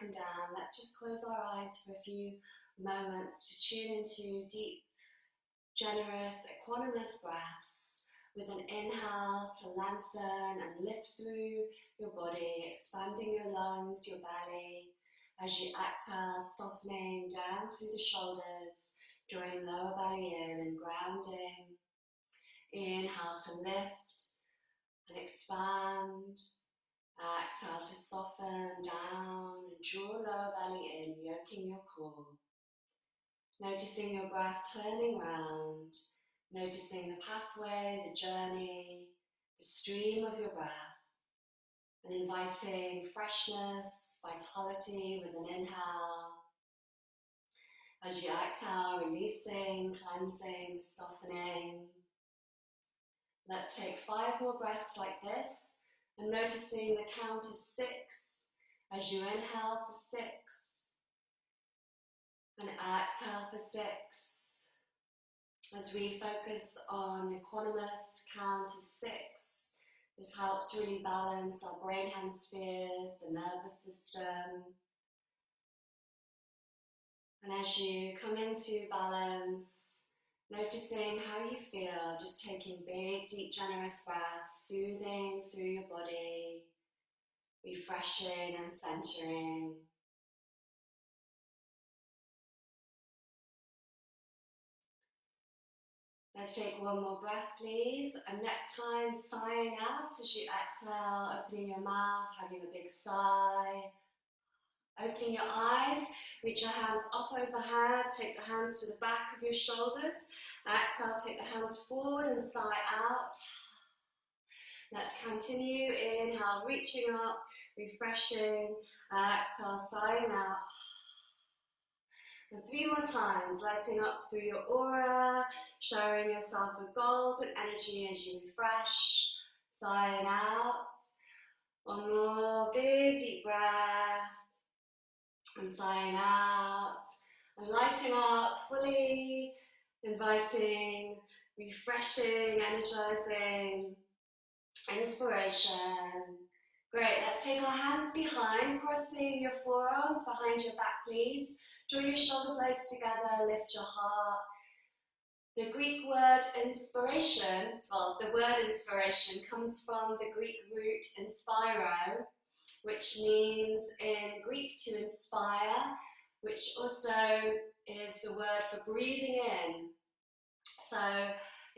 and down. Let's just close our eyes for a few moments to tune into deep, generous, equanimous breaths with an inhale to lengthen and lift through your body, expanding your lungs, your belly. As you exhale, softening down through the shoulders, drawing lower belly in and grounding. Inhale to lift and expand. Exhale to soften down and draw lower belly in, yoking your core. Noticing your breath turning round, noticing the pathway, the journey, the stream of your breath, and inviting freshness, vitality with an inhale. As you exhale, releasing, cleansing, softening. Let's take 5 more breaths like this, and noticing the count of 6 as you inhale for 6 and exhale for 6. As we focus on equanimous count of 6, this helps really balance our brain hemispheres, the nervous system. And as you come into balance, noticing how you feel, just taking big, deep, generous breaths, soothing through your body, refreshing and centering. Let's take one more breath, please. And next time, sighing out as you exhale, opening your mouth, having a big sigh. Opening your eyes, reach your hands up overhead, take the hands to the back of your shoulders. Exhale, take the hands forward and sigh out. Let's continue. Inhale, reaching up, refreshing. Exhale, sighing out. And 3 more times, lighting up through your aura, showering yourself with golden energy as you refresh. Sighing out. One more big deep breath. And sighing out, and lighting up fully, inviting, refreshing, energizing, inspiration. Great, let's take our hands behind, crossing your forearms behind your back, please. Draw your shoulder blades together, lift your heart. The Greek word inspiration, well, the word inspiration comes from the Greek root inspiro, which means in Greek to inspire, which also is the word for breathing in. So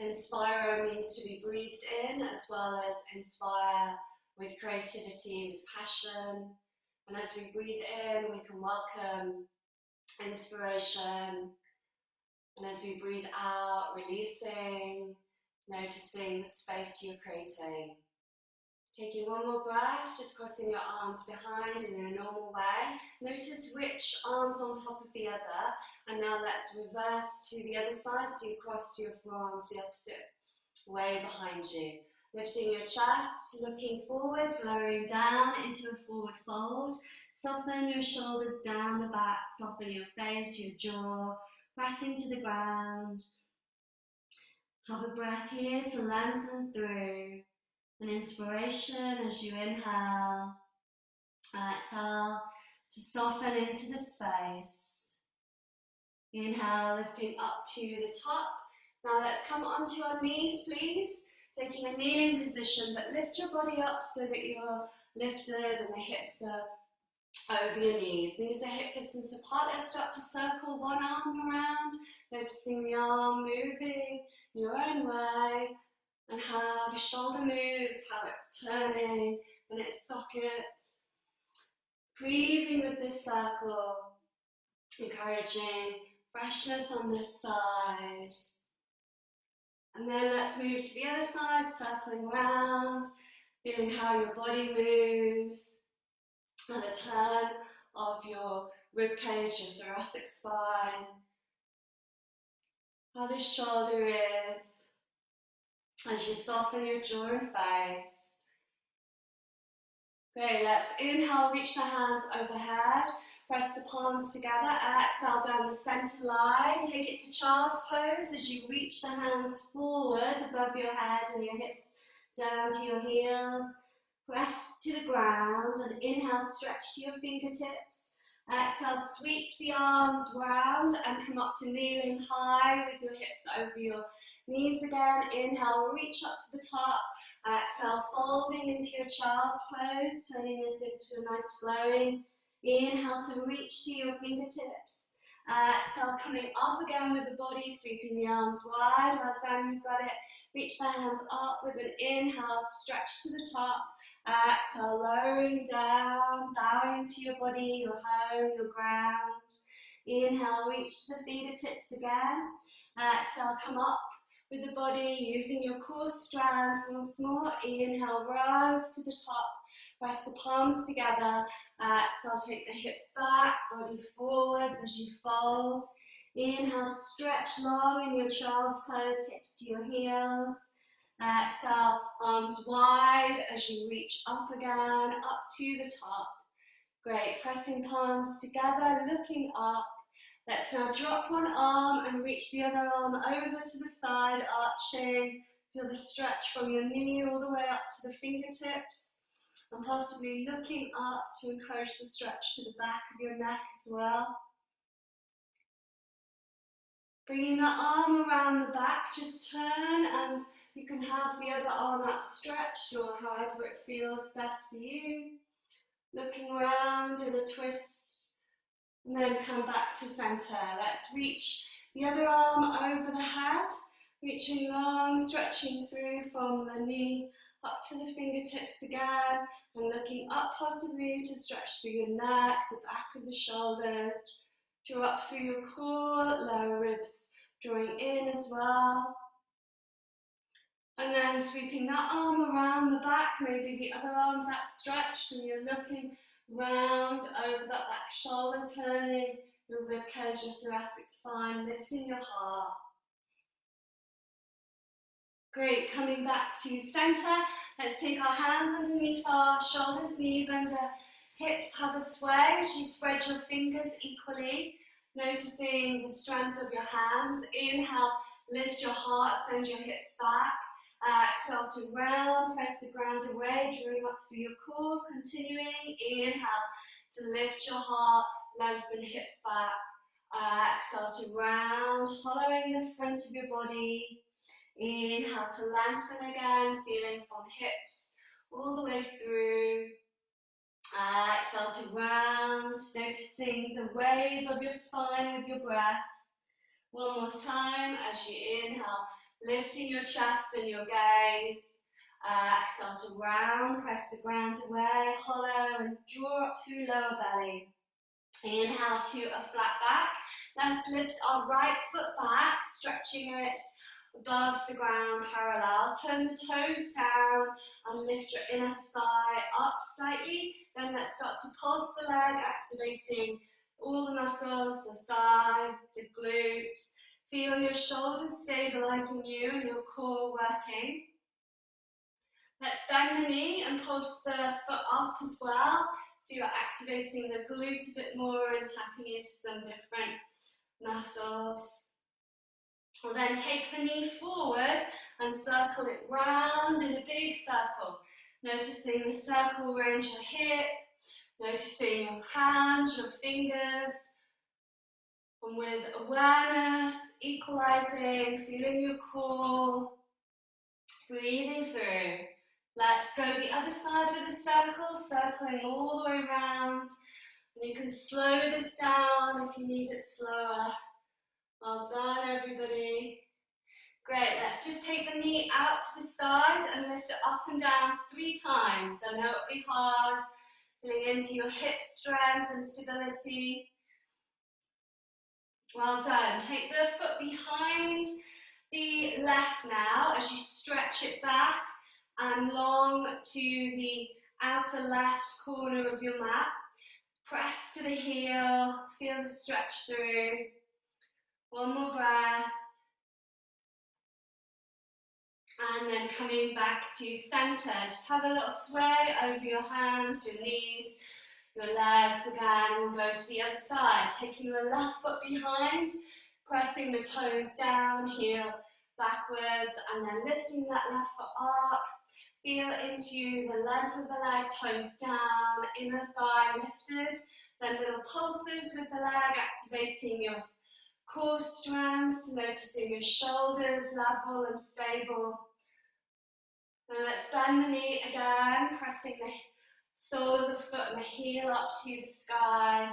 inspiro means to be breathed in, as well as inspire with creativity, with passion. And as we breathe in, we can welcome inspiration. And as we breathe out, releasing, noticing the space you're creating. Taking one more breath, just crossing your arms behind in a normal way. Notice which arm's on top of the other. And now let's reverse to the other side, so you cross your forearms the opposite way behind you. Lifting your chest, looking forwards, lowering down into a forward fold. Soften your shoulders down the back, soften your face, your jaw, pressing to the ground. Have a breath here to lengthen through. An inspiration as you inhale, exhale to soften into the space. Inhale, lifting up to the top. Now let's come onto our knees, please. Taking a kneeling position, but lift your body up so that you're lifted and the hips are over your knees. Knees are hip distance apart. Let's start to circle one arm around, noticing the arm moving your own way. And how the shoulder moves, how it's turning in its sockets. Breathing with this circle, encouraging freshness on this side. And then let's move to the other side, circling around, feeling how your body moves, and the turn of your ribcage, your thoracic spine, how this shoulder is. As you soften your jaw and face. Great, let's inhale, reach the hands overhead. Press the palms together, exhale down the center line. Take it to child's pose as you reach the hands forward above your head and your hips down to your heels. Press to the ground and inhale, stretch to your fingertips. Exhale, sweep the arms round and come up to kneeling high with your hips over your knees again. Inhale, reach up to the top. Exhale, folding into your child's pose, turning this into a nice flowing. Inhale to reach to your fingertips. Exhale, coming up again with the body, sweeping the arms wide. Well done, you've got it. Reach the hands up with an inhale, stretch to the top. Exhale, lowering down, bowing to your body, your home, your ground. Inhale, reach to the fingertips again. Exhale, come up with the body, using your core strength once more. Inhale, rise to the top. Press the palms together. Exhale, take the hips back, body forwards as you fold. Inhale, stretch long in your child's pose, hips to your heels. Exhale, arms wide as you reach up again, up to the top. Great, pressing palms together, looking up. Let's now drop one arm and reach the other arm over to the side, arching. Feel the stretch from your knee all the way up to the fingertips. And possibly looking up to encourage the stretch to the back of your neck as well. Bringing the arm around the back, just turn and you can have the other arm outstretched or however it feels best for you. Looking around in a twist and then come back to center. Let's reach the other arm over the head, reaching long, stretching through from the knee up to the fingertips again and looking up possibly to stretch through your neck, the back of the shoulders. Draw up through your core, lower ribs drawing in as well. And then sweeping that arm around the back, maybe the other arm's outstretched and you're looking round over that back shoulder, turning your ribcage, your thoracic spine, lifting your heart. Great, coming back to center. Let's take our hands underneath our shoulders, knees under hips, have a sway as you spread your fingers equally, noticing the strength of your hands. Inhale, lift your heart, send your hips back. Exhale to round, press the ground away, drawing up through your core, continuing. Inhale to lift your heart, lengthen hips back. Exhale to round, hollowing the front of your body. Inhale to lengthen again, feeling from hips all the way through. Exhale to round, noticing the wave of your spine with your breath. One more time as you inhale, lifting your chest and your gaze. Exhale to round, press the ground away, hollow and draw up through lower belly. Inhale to a flat back. Let's lift our right foot back, stretching it above the ground parallel. Turn the toes down and lift your inner thigh up slightly. Then let's start to pulse the leg, activating all the muscles, the thigh, the glutes. Feel your shoulders stabilizing you and your core working. Let's bend the knee and pulse the foot up as well. So you're activating the glute a bit more and tapping into some different muscles. We'll then take the knee forward and circle it round in a big circle. Noticing the circle around your hip, noticing your hands, your fingers. And with awareness, equalizing, feeling your core, breathing through. Let's go the other side with a circle, circling all the way around. And you can slow this down if you need it slower. Well done, everybody. Great, let's just take the knee out to the side and lift it up and down 3 times. I know it'll be hard, feeling into your hip strength and stability. Well done. Take the foot behind the left now as you stretch it back and long to the outer left corner of your mat. Press to the heel, feel the stretch through. One more breath. And then coming back to center. Just have a little sway over your hands, your knees, your legs. Again, we'll go to the other side. Taking the left foot behind, pressing the toes down, heel backwards, and then lifting that left foot up. Feel into the length of the leg, toes down, inner thigh lifted. Then little pulses with the leg, activating your core strength, noticing your shoulders level and stable. Now let's bend the knee again, pressing the sole of the foot and the heel up to the sky.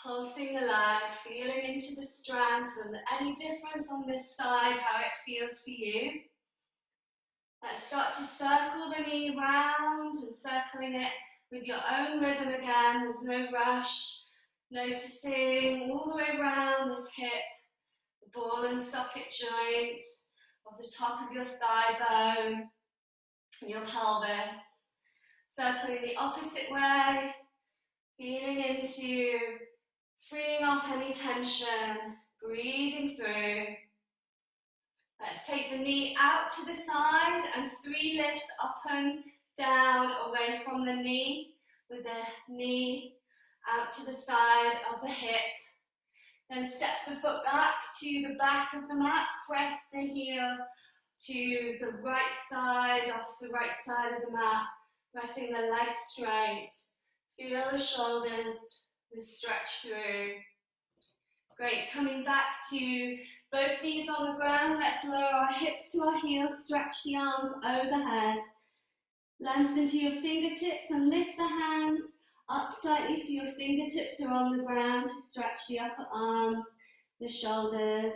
Pulsing the leg, feeling into the strength and any difference on this side, how it feels for you. Let's start to circle the knee round and circling it with your own rhythm again. There's no rush. Noticing all the way around this hip, the ball and socket joint of the top of your thigh bone, your pelvis. Circling the opposite way, feeling into freeing up any tension, breathing through. Let's take the knee out to the side and 3 lifts up and down away from the knee, with the knee out to the side of the hip. Then step the foot back to the back of the mat, press the heel to the right side, off the right side of the mat, pressing the legs straight. Feel the shoulders stretch through. Great, coming back to both knees on the ground. Let's lower our hips to our heels, stretch the arms overhead. Lengthen to your fingertips and lift the hands up slightly so your fingertips are on the ground to stretch the upper arms, the shoulders.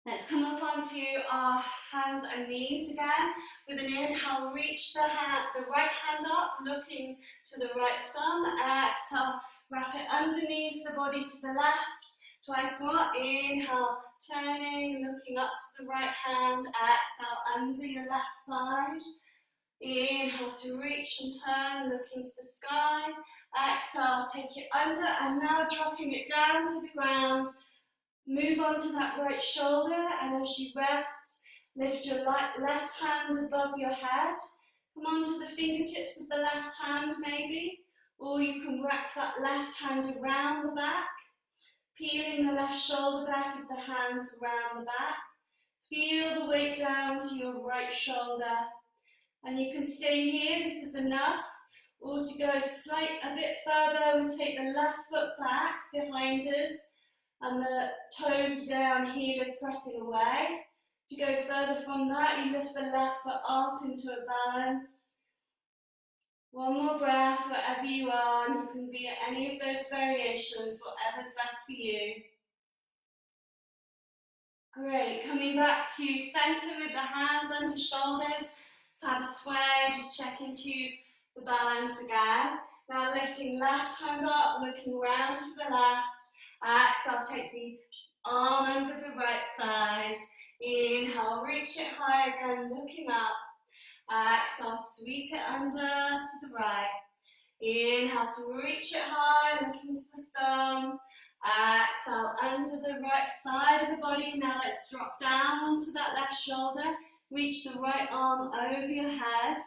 Let's come up onto our hands and knees again. With an inhale, reach the right hand up, looking to the right thumb. Exhale, wrap it underneath the body to the left. Twice more. Inhale, turning, looking up to the right hand. Exhale, under your left side. Inhale to reach and turn, looking to the sky. Exhale, take it under, and now dropping it down to the ground. Move on to that right shoulder, and as you rest, lift your left hand above your head. Come on to the fingertips of the left hand maybe, or you can wrap that left hand around the back, peeling the left shoulder back with the hands around the back. Feel the weight down to your right shoulder, and you can stay here, this is enough. Or to go a bit further, we take the left foot back behind us, and the toes down, heel is pressing away. To go further from that, you lift the left foot up into a balance. One more breath wherever you are, and you can be at any of those variations, whatever's best for you. Great, coming back to center with the hands under shoulders. Let's have a sway, just check into the balance again. Now lifting left hand up, looking round to the left. Exhale, take the arm under the right side. Inhale, reach it high again, looking up. Exhale, sweep it under to the right. Inhale to reach it high, looking to the thumb. Exhale, under the right side of the body. Now let's drop down onto that left shoulder. Reach the right arm over your head.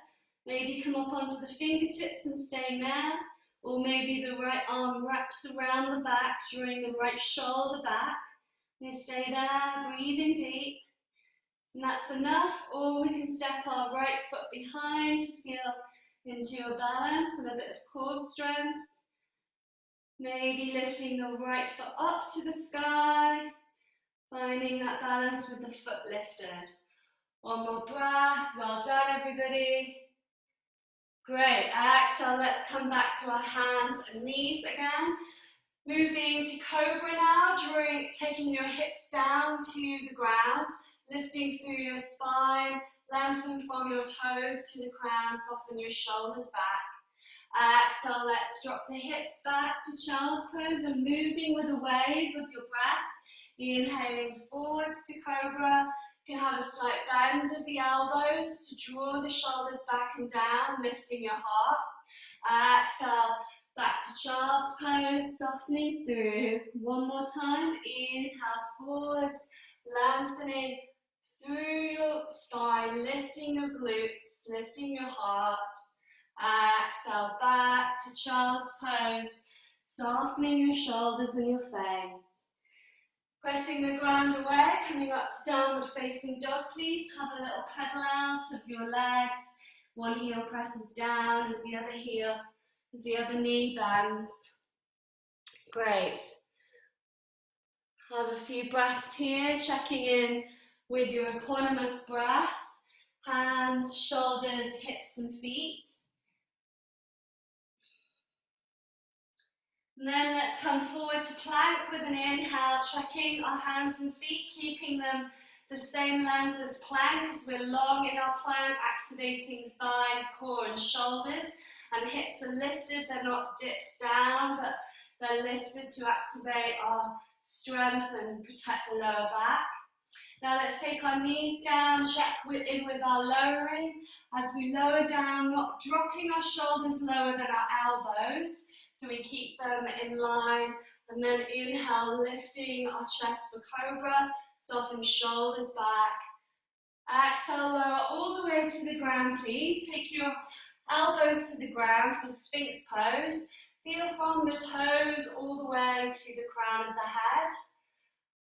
Maybe come up onto the fingertips and stay there. Or maybe the right arm wraps around the back, drawing the right shoulder back. We stay there, breathing deep. And that's enough. Or we can step our right foot behind to feel into a balance and a bit of core strength. Maybe lifting the right foot up to the sky, finding that balance with the foot lifted. One more breath. Well done, everybody. Great, exhale, let's come back to our hands and knees again. Moving to Cobra now, taking your hips down to the ground, lifting through your spine, lengthening from your toes to the crown, soften your shoulders back. Exhale, let's drop the hips back to child's pose and moving with a wave of your breath. Inhaling forwards to Cobra. You can have a slight bend of the elbows to draw the shoulders back and down, lifting your heart. Exhale, back to child's pose, softening through. One more time. Inhale forwards, lengthening through your spine, lifting your glutes, lifting your heart. Exhale, back to child's pose, softening your shoulders and your face. Pressing the ground away, coming up to downward facing dog, please. Have a little pedal out of your legs. One heel presses down as the other heel as the other knee bends. Great. Have a few breaths here, checking in with your equanimous breath. Hands, shoulders, hips and feet. And then let's come forward to plank with an inhale, checking our hands and feet, keeping them the same length as plank as we're long in our plank, activating thighs, core and shoulders. And hips are lifted, they're not dipped down, but they're lifted to activate our strength and protect the lower back. Now let's take our knees down, check in with our lowering. As we lower down, not dropping our shoulders lower than our elbows, so we keep them in line. And then inhale, lifting our chest for cobra, soften shoulders back. Exhale, lower all the way to the ground, please. Take your elbows to the ground for Sphinx pose. Feel from the toes all the way to the crown of the head.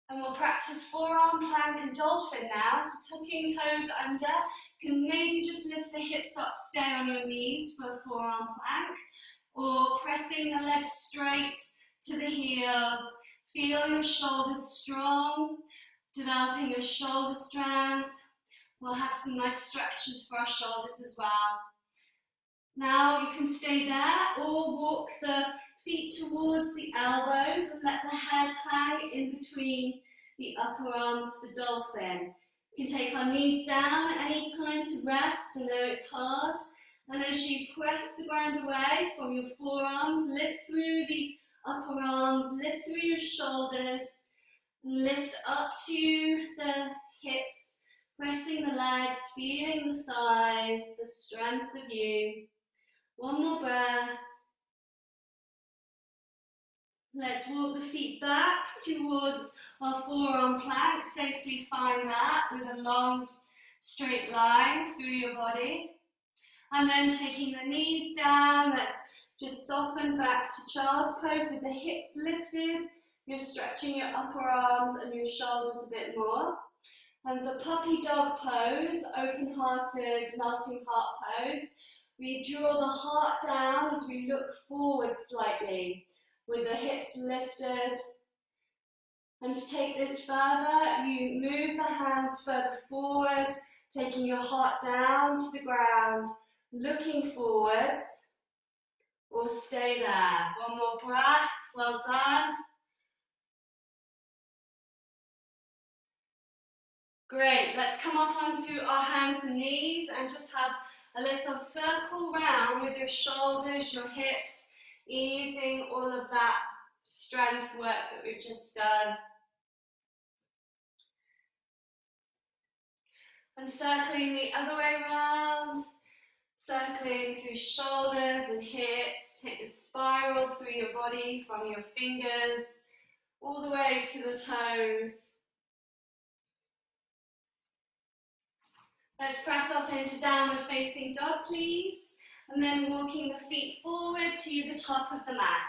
And we'll practice forearm plank and dolphin now. So tucking toes under, you can maybe just lift the hips up, stay on your knees for a forearm plank, or pressing the legs straight to the heels. Feel your shoulders strong, developing your shoulder strength. We'll have some nice stretches for our shoulders as well. Now you can stay there or walk the feet towards the elbows and let the head hang in between the upper arms for dolphin. You can take our knees down anytime to rest. I know it's hard. And as you press the ground away from your forearms, lift through the upper arms, lift through your shoulders, and lift up to the hips, pressing the legs, feeling the thighs, the strength of you. One more breath. Let's walk the feet back towards our forearm plank. Safely find that with a long straight line through your body. And then taking the knees down, let's just soften back to child's pose with the hips lifted. You're stretching your upper arms and your shoulders a bit more. And the puppy dog pose, open-hearted, melting heart pose. We draw the heart down as we look forward slightly with the hips lifted. And to take this further, you move the hands further forward, taking your heart down to the ground, looking forwards, or stay there. One more breath, well done. Great, let's come up onto our hands and knees and just have a little circle round with your shoulders, your hips, easing all of that strength work that we've just done. And circling the other way around, circling through shoulders and hips. Take a spiral through your body from your fingers all the way to the toes. Let's press up into downward facing dog, please. And then walking the feet forward to the top of the mat.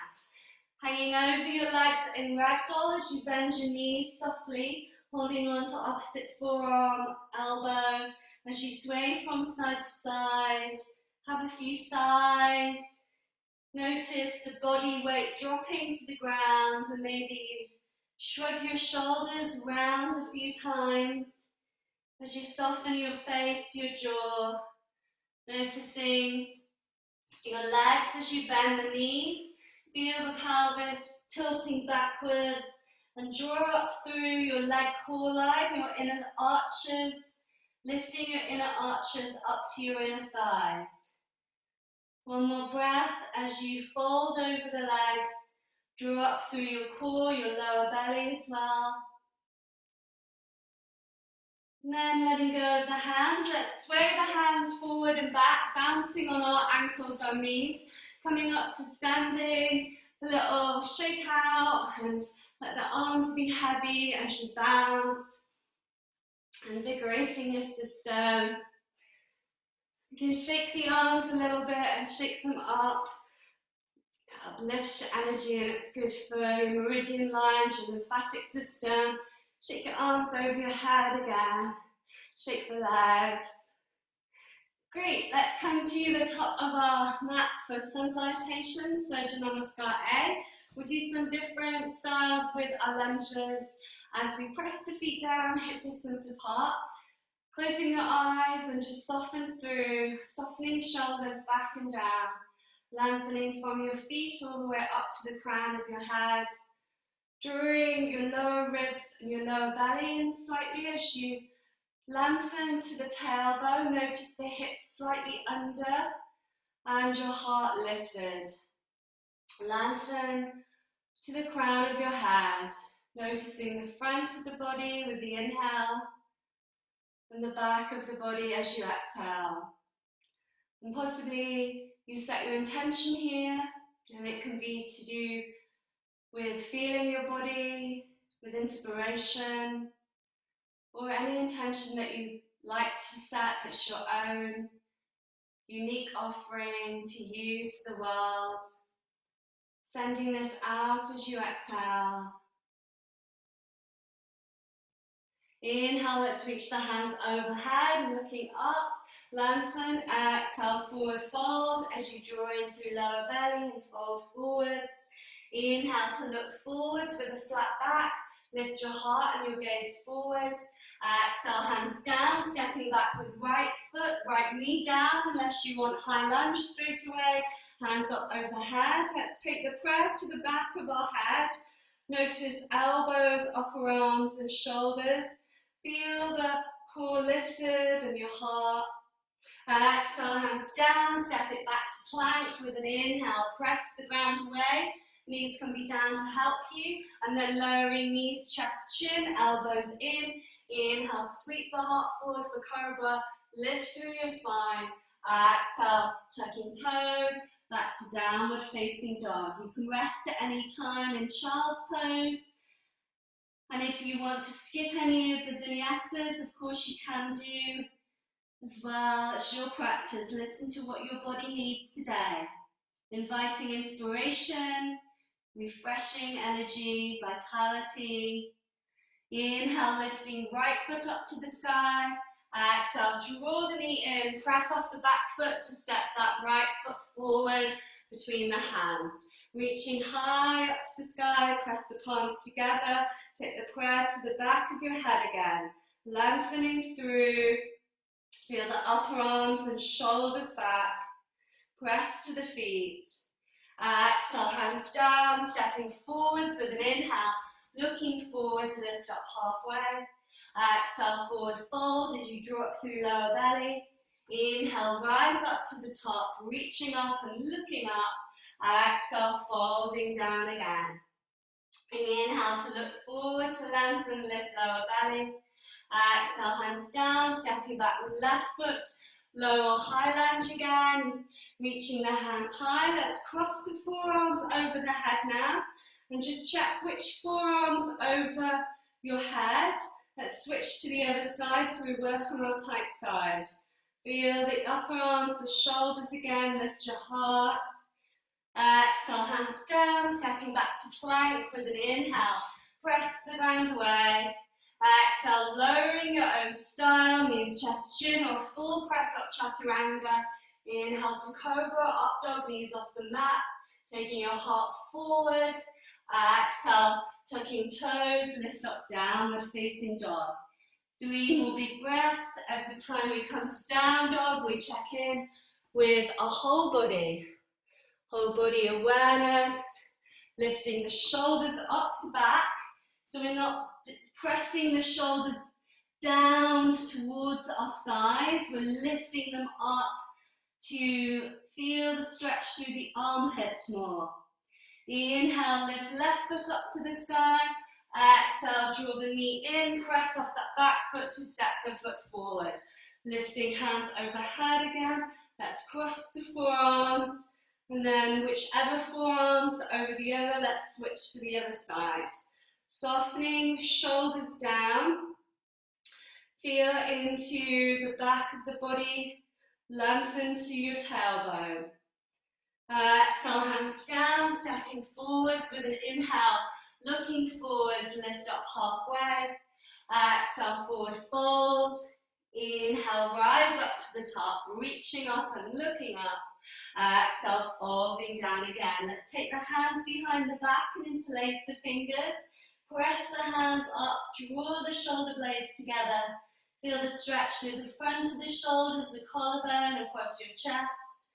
Hanging over your legs in ragdoll as you bend your knees softly, holding on to opposite forearm, elbow, as you sway from side to side. Have a few sighs. Notice the body weight dropping to the ground, and maybe you shrug your shoulders round a few times as you soften your face, your jaw, noticing your legs as you bend the knees. Feel the pelvis tilting backwards and draw up through your leg core line, your inner arches, lifting your inner arches up to your inner thighs. One more breath as you fold over the legs, draw up through your core, your lower belly as well. And then letting go of the hands, let's sway the hands forward and back, bouncing on our ankles, our knees, coming up to standing, a little shake out and let the arms be heavy as you bounce, invigorating your system. You can shake the arms a little bit and shake them up. Uplift your energy, and it's good for your meridian lines, your lymphatic system. Shake your arms over your head again. Shake the legs. Great, let's come to the top of our mat for sun salutation, so to Namaste. We'll do some different styles with our lunges as we press the feet down, hip distance apart. Closing your eyes and just soften through, softening shoulders back and down, lengthening from your feet all the way up to the crown of your head, drawing your lower ribs and your lower belly in slightly as you lengthen to the tailbone. Notice the hips slightly under and your heart lifted. Lengthen to the crown of your head, noticing the front of the body with the inhale and the back of the body as you exhale. And possibly you set your intention here, and it can be to do with feeling your body, with inspiration, or any intention that you like to set that's your own unique offering to you, to the world. Sending this out as you exhale. Inhale, let's reach the hands overhead, looking up, lengthen, exhale, forward fold as you draw in through lower belly and fold forwards. Inhale to look forwards with a flat back, lift your heart and your gaze forward. Exhale, hands down, stepping back with right foot, right knee down, unless you want high lunge straight away. Hands up overhead. Let's take the prayer to the back of our head. Notice elbows, upper arms and shoulders. Feel the core lifted and your heart. Exhale, hands down, step it back to plank with an inhale. Press the ground away. Knees can be down to help you. And then lowering knees, chest, chin, elbows in. Inhale, sweep the heart forward for cobra. Lift through your spine. Exhale, tucking toes. Back to downward facing dog. You can rest at any time in child's pose. And if you want to skip any of the vinyasas, of course you can do as well. It's your practice. Listen to what your body needs today. Inviting inspiration, refreshing energy, vitality. Inhale, lifting right foot up to the sky. Exhale, draw the knee in, press off the back foot to step that right foot forward between the hands. Reaching high up to the sky, press the palms together, take the prayer to the back of your head again. Lengthening through, feel the upper arms and shoulders back, press to the feet. Exhale, hands down, stepping forwards with an inhale, looking forwards, lift up halfway. Exhale, forward fold as you draw up through lower belly. Inhale, rise up to the top, reaching up and looking up. Exhale, folding down again. Inhale to look forward, to lengthen, lift lower belly. Exhale, hands down, stepping back with left foot. Lower high lunge again, reaching the hands high. Let's cross the forearms over the head now. And just check which forearms over your head. Let's switch to the other side so we work on our tight side. Feel the upper arms, the shoulders again, lift your heart. Exhale, hands down, stepping back to plank with an inhale. Press the ground away. Exhale, lowering your own style, knees, chest, chin, or full press up chaturanga. Inhale to cobra, up dog, knees off the mat. Taking your heart forward. Exhale, tucking toes, lift up, downward facing dog. 3 more big breaths. Every time we come to down dog, we check in with our whole body. Whole body awareness, lifting the shoulders up the back. So we're not pressing the shoulders down towards our thighs. We're lifting them up to feel the stretch through the armpits more. Inhale, lift left foot up to the sky. Exhale, draw the knee in, press off that back foot to step the foot forward. Lifting hands overhead again. Let's cross the forearms. And then whichever forearms over the other, let's switch to the other side. Softening, shoulders down. Feel into the back of the body. Lengthen to your tailbone. Exhale, hands down, stepping forwards with an inhale. Looking forwards, lift up halfway. Exhale, forward fold. Inhale, rise up to the top, reaching up and looking up. Exhale, folding down again. Let's take the hands behind the back and interlace the fingers. Press the hands up, draw the shoulder blades together. Feel the stretch through the front of the shoulders, the collarbone, across your chest.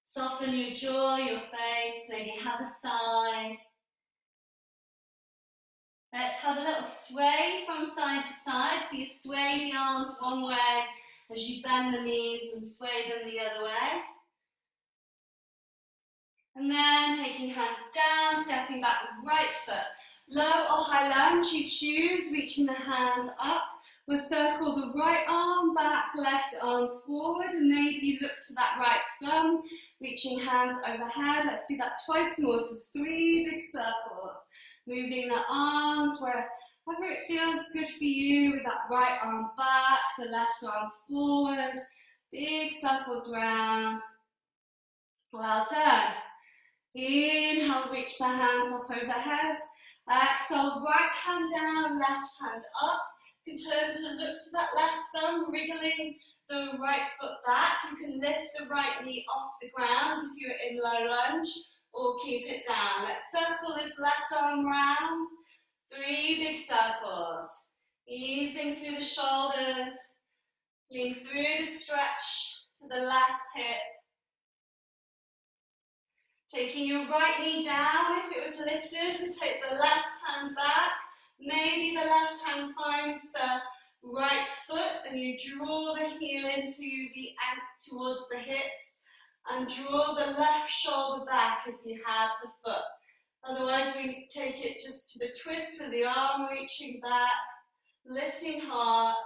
Soften your jaw, your face, maybe have a sigh. Let's have a little sway from side to side. So you sway the arms one way as you bend the knees and sway them the other way. And then taking hands down, stepping back with right foot. Low or high lunge, you choose, reaching the hands up. We'll circle the right arm back, left arm forward, and maybe look to that right thumb, reaching hands overhead. Let's do that twice more, so 3 big circles. Moving the arms wherever it feels good for you, with that right arm back, the left arm forward. Big circles round. Well done. Inhale, reach the hands up overhead. Exhale, right hand down, left hand up. You can turn to look to that left thumb, wriggling the right foot back. You can lift the right knee off the ground if you're in low lunge, or keep it down. Let's circle this left arm round. 3 big circles. Easing through the shoulders, feeling through the stretch to the left hip. Taking your right knee down, if it was lifted, we take the left hand back. Maybe the left hand finds the right foot and you draw the heel towards the hips and draw the left shoulder back if you have the foot. Otherwise we take it just to the twist with the arm reaching back, lifting heart.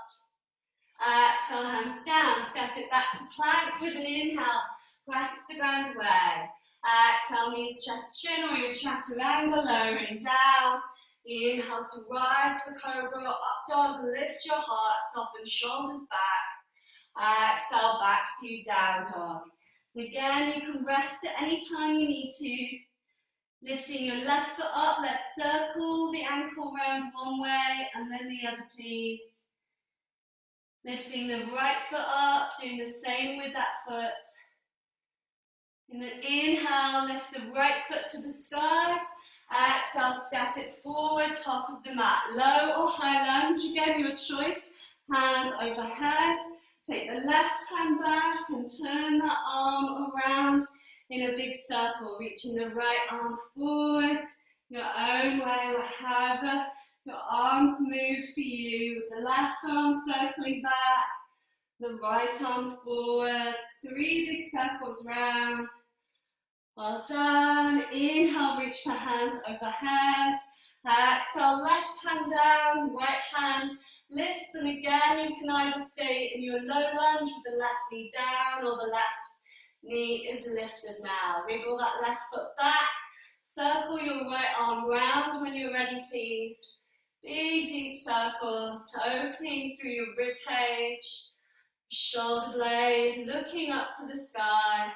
Exhale, hands down, step it back to plank with an inhale, press the ground away. Exhale, knees, chest, chin, or your chaturanga, lowering down. Inhale to rise for cobra or up dog, lift your heart, soften shoulders back. Exhale, back to down dog. Again, you can rest at any time you need to. Lifting your left foot up, let's circle the ankle round one way and then the other, please. Lifting the right foot up, doing the same with that foot. In the inhale, lift the right foot to the sky. Exhale, step it forward, top of the mat. Low or high lunge, again your choice. Hands overhead. Take the left hand back and turn that arm around in a big circle, reaching the right arm forwards, your own way, however your arms move for you. The left arm circling back, the right arm forwards, 3 big circles round. Well done. Inhale, reach the hands overhead. Exhale, left hand down, right hand lifts, and again you can either stay in your low lunge with the left knee down or the left knee is lifted now. Wriggle that left foot back. Circle your right arm round when you're ready, please. Big deep circles, opening through your rib cage, shoulder blade, looking up to the sky.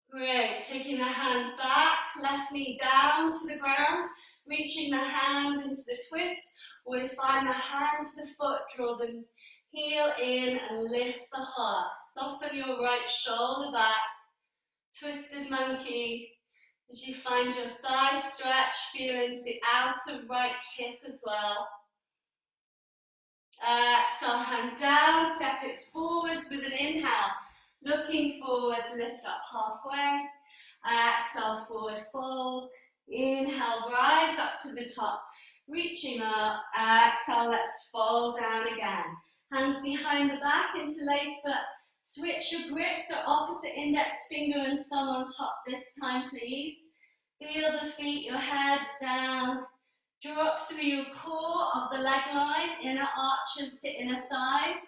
Great, taking the hand back, left knee down to the ground, reaching the hand into the twist, or we find the hand to the foot, draw the heel in and lift the heart. Soften your right shoulder back, twisted monkey, as you find your thigh stretch, feel into the outer right hip as well. Exhale, hand down, step it forwards with an inhale. Looking forwards, lift up halfway. Exhale, forward fold. Inhale, rise up to the top. Reaching up. Exhale, let's fold down again. Hands behind the back, interlace, but switch your grip, so opposite index finger and thumb on top this time, please. Feel the feet, your head down. Drop through your core of the leg line, inner arches to inner thighs,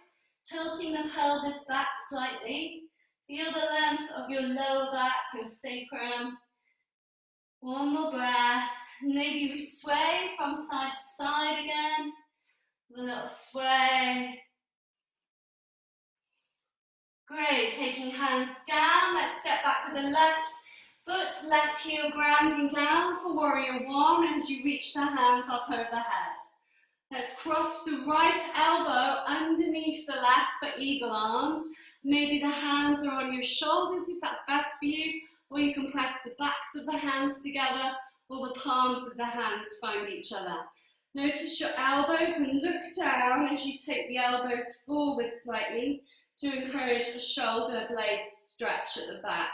tilting the pelvis back slightly. Feel the length of your lower back, your sacrum. One more breath. Maybe we sway from side to side again. A little sway. Great, taking hands down. Let's step back with the left foot, left heel grounding down for warrior one as you reach the hands up overhead. Let's cross the right elbow underneath the left for eagle arms. Maybe the hands are on your shoulders if that's best for you, or you can press the backs of the hands together, or the palms of the hands find each other. Notice your elbows and look down as you take the elbows forward slightly to encourage a shoulder blade stretch at the back.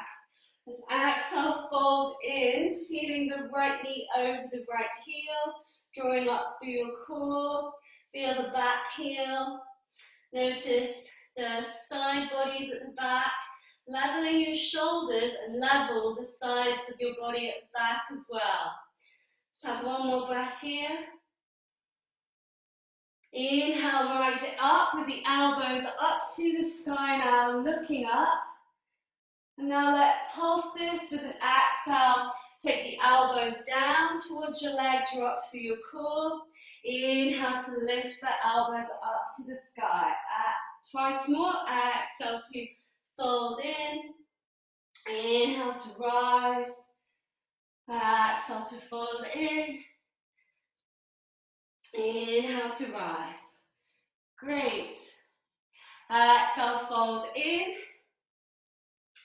As exhale, fold in, feeling the right knee over the right heel, drawing up through your core. Feel the back heel. Notice the side bodies at the back, leveling your shoulders and level the sides of your body at the back as well. Let's have one more breath here. Inhale, rise it up with the elbows up to the sky now, looking up. And now let's pulse this with an exhale. Take the elbows down towards your leg, draw up through your core. Inhale to lift the elbows up to the sky. Twice more, exhale to fold in. Inhale to rise. Exhale to fold in. Inhale to rise. Great. Exhale, fold in.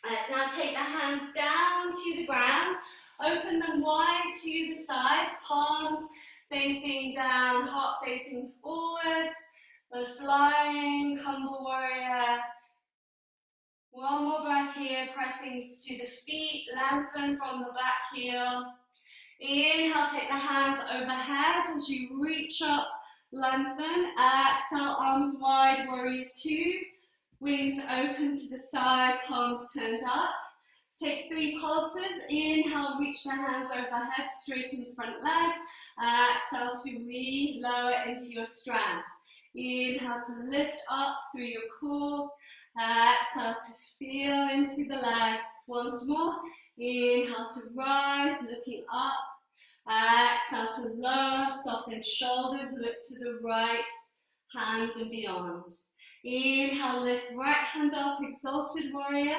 Let's now take the hands down to the ground. Open them wide to the sides, palms facing down, heart facing forwards. The flying humble warrior. One more breath here, pressing to the feet, lengthen from the back heel. Inhale, take the hands overhead as you reach up, lengthen. Exhale, arms wide, warrior two. Wings open to the side, palms turned up. Let's take 3 pulses. Inhale, reach the hands overhead, straighten the front leg. Exhale to lower into your strength. Inhale to lift up through your core. Exhale to feel into the legs. Once more. Inhale to rise, looking up. Exhale to lower, soften shoulders, look to the right hand and beyond. Inhale, lift right hand up, exalted warrior.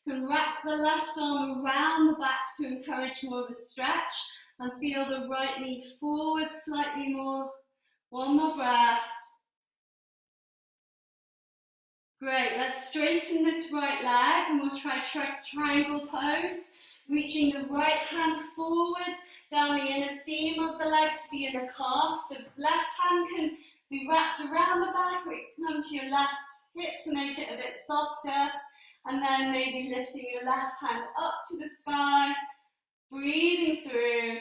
You can wrap the left arm around the back to encourage more of a stretch and feel the right knee forward slightly more. One more breath. Great, let's straighten this right leg and we'll try triangle pose. Reaching the right hand forward down the inner seam of the leg to the inner calf. The left hand can be wrapped around the back, or you can come to your left hip to make it a bit softer. And then maybe lifting your left hand up to the sky, breathing through.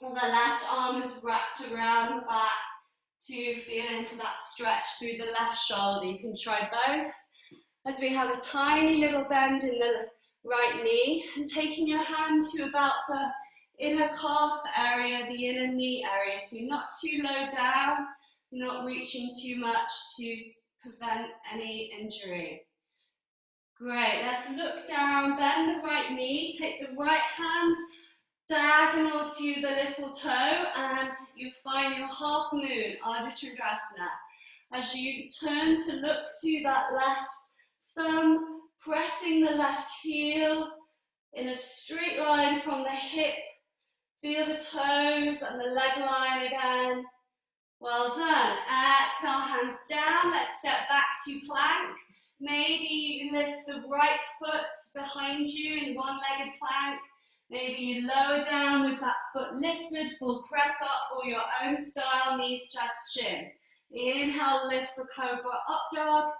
The left arm is wrapped around the back to feel into that stretch through the left shoulder. You can try both. As we have a tiny little bend in the right knee, and taking your hand to about the inner calf area, the inner knee area, so you're not too low down, you're not reaching too much to prevent any injury. Great, let's look down, bend the right knee, take the right hand diagonal to the little toe, and you find your half moon, Ardha Chandrasana. As you turn to look to that left thumb, pressing the left heel in a straight line from the hip. Feel the toes and the leg line again. Well done. Exhale, hands down. Let's step back to plank. Maybe you lift the right foot behind you in one-legged plank. Maybe you lower down with that foot lifted, full press up, or your own style, knees, chest, chin. Inhale, lift for cobra, up dog.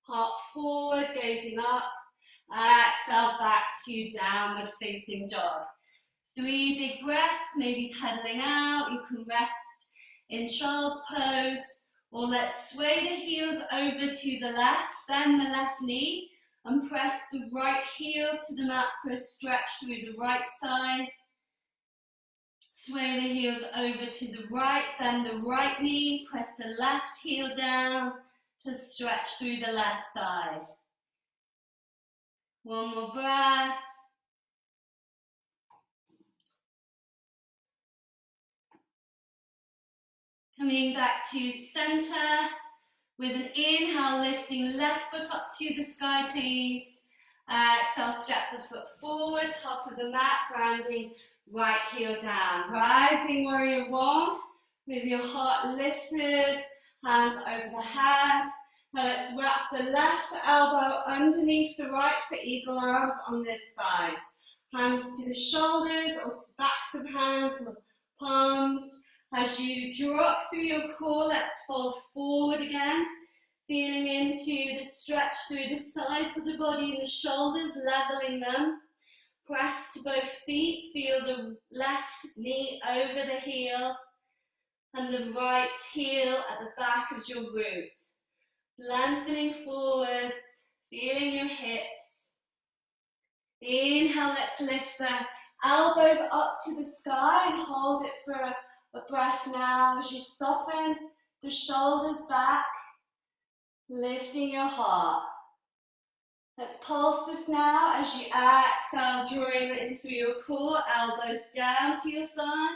Heart forward, gazing up. Exhale, back to downward facing dog. 3 big breaths, maybe pedaling out. You can rest in child's pose, or let's sway the heels over to the left, bend the left knee, and press the right heel to the mat for a stretch through the right side. Sway the heels over to the right, bend the right knee, press the left heel down to stretch through the left side. One more breath. Coming back to center with an inhale, lifting left foot up to the sky, please. Exhale, step the foot forward, top of the mat, grounding right heel down. Rising warrior one, With your heart lifted, hands over the head. Now let's wrap the left elbow underneath the right for eagle arms on this side. Hands to the shoulders or to the backs of hands or palms. As you drop through your core, let's fold forward again. Feeling into the stretch through the sides of the body and the shoulders, leveling them. Press to both feet, feel the left knee over the heel and the right heel at the back as your root. Lengthening forwards, feeling your hips. Inhale, let's lift the elbows up to the sky and hold it for a breath now as you soften the shoulders back, lifting your heart. Let's pulse this now as you exhale, drawing it in through your core, elbows down to your thigh.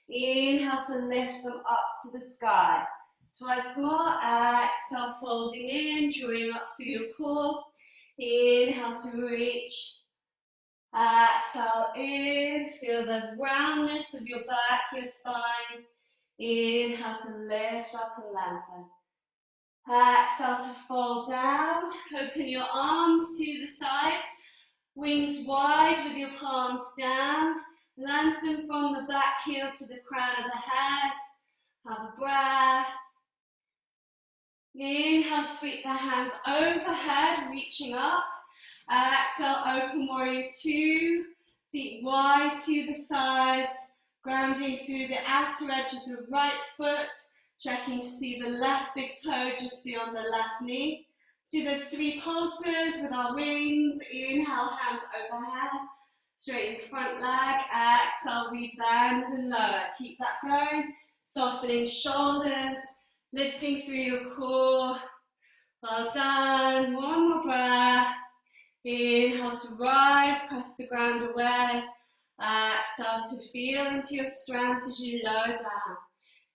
Inhale to lift them up to the sky. Twice more, exhale, folding in, drawing up through your core. Inhale to reach. Exhale in, feel the roundness of your back, your spine. Inhale to lift up and lengthen. Exhale to fold down, open your arms to the sides, wings wide with your palms down. Lengthen from the back heel to the crown of the head. Have a breath. Inhale, sweep the hands overhead, reaching up. Exhale, open warrior two. Feet wide to the sides, grounding through the outer edge of the right foot. Checking to see the left big toe just beyond the left knee. Do those 3 pulses with our wings. Inhale, hands overhead. Straighten front leg, exhale, rebend and lower. Keep that going. Softening shoulders, lifting through your core. Well done. One more breath. Inhale to rise, press the ground away. Exhale to feel into your strength as you lower down.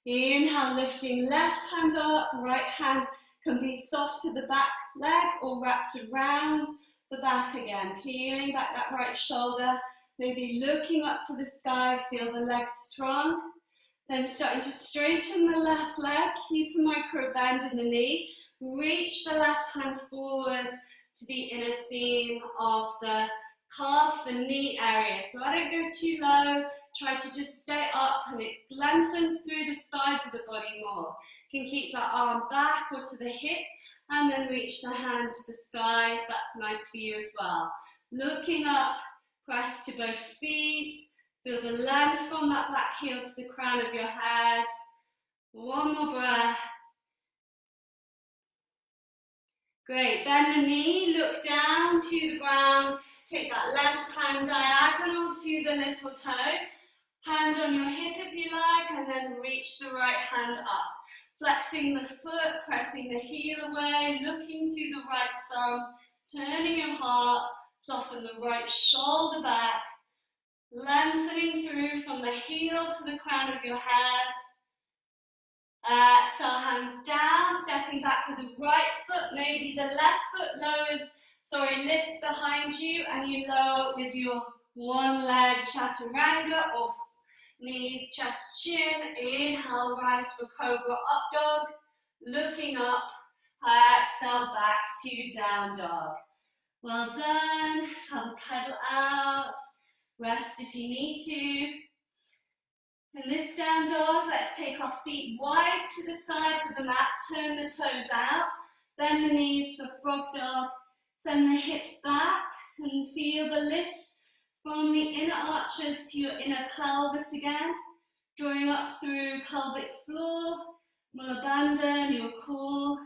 Inhale, lifting left hand up, right hand can be soft to the back leg or wrapped around the back again, peeling back that right shoulder, maybe looking up to the sky, feel the legs strong. Then starting to straighten the left leg, keep a micro bend in the knee, reach the left hand forward to the inner seam of the calf, the knee area. So I don't go too low, try to just stay up and it lengthens through the sides of the body more. You can keep that arm back or to the hip and then reach the hand to the sky if that's nice for you as well. Looking up, press to both feet, feel the length from that back heel to the crown of your head. One more breath. Great, bend the knee, look down to the ground, take that left hand diagonal to the little toe, hand on your hip if you like, and then reach the right hand up. Flexing the foot, pressing the heel away, looking to the right thumb, turning your heart, soften the right shoulder back, lengthening through from the heel to the crown of your head. Exhale, hands down, stepping back with the right foot, maybe the left foot lifts behind you and you lower with your one leg chaturanga or knees, chest, chin. Inhale, rise for cobra up dog, looking up, exhale back to down dog. Well done, have a pedal out, rest if you need to. In this down dog, let's take our feet wide to the sides of the mat, turn the toes out, bend the knees for frog dog, send the hips back and feel the lift from the inner arches to your inner pelvis again, drawing up through pelvic floor, we'll abandon your core.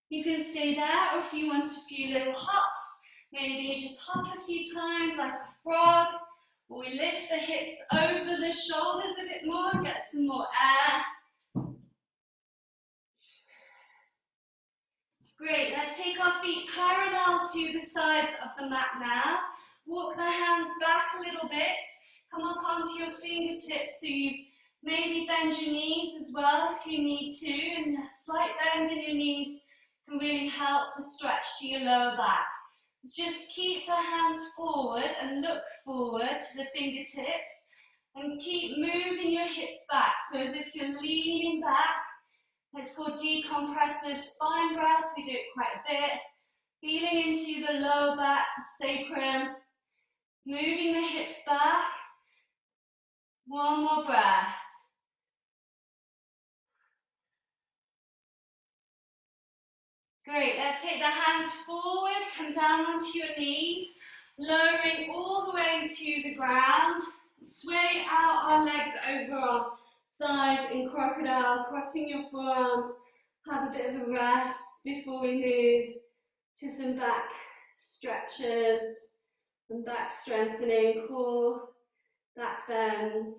You can stay there, or if you want a few little hops, maybe just hop a few times like a frog. We lift the hips over the shoulders a bit more, get some more air. Great, let's take our feet parallel to the sides of the mat now. Walk the hands back a little bit, come up onto your fingertips so you maybe bend your knees as well if you need to, and a slight bend in your knees can really help the stretch to your lower back. Just keep the hands forward and look forward to the fingertips And keep moving your hips back. So as if you're leaning back. It's called decompressive spine breath. We do it quite a bit. Feeling into the lower back, the sacrum. Moving the hips back. One more breath. Great, let's take the hands forward, come down onto your knees, lowering all the way to the ground. Sway out our legs over our thighs in crocodile, crossing your forearms. Have a bit of a rest before we move to some back stretches and back strengthening, core, back bends.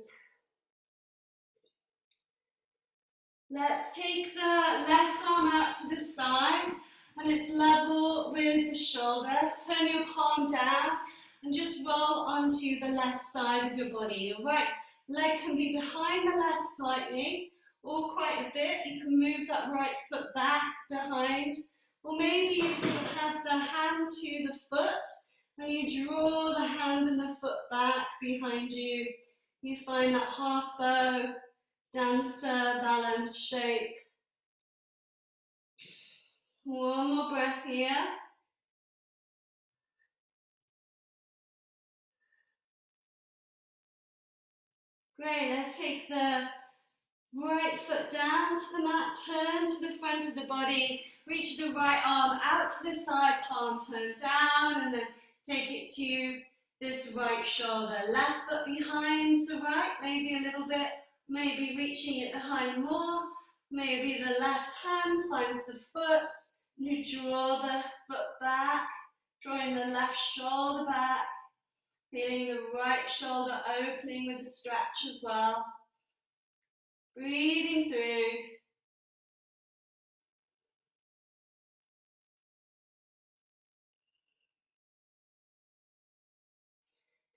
Let's take the left arm out to the side and it's level with the shoulder. Turn your palm down and just roll onto the left side of your body. Your right leg can be behind the left slightly or quite a bit. You can move that right foot back behind, or maybe you have the hand to the foot and you draw the hand and the foot back behind you. You find that half bow, dancer, balance shape. One more breath here. Great, let's take the right foot down to the mat, turn to the front of the body, reach the right arm out to the side, palm turn down, and then take it to this right shoulder. Left foot behind the right, maybe a little bit, maybe reaching it behind more. Maybe the left hand finds the foot, you draw the foot back, drawing the left shoulder back, feeling the right shoulder opening with the stretch as well. Breathing through.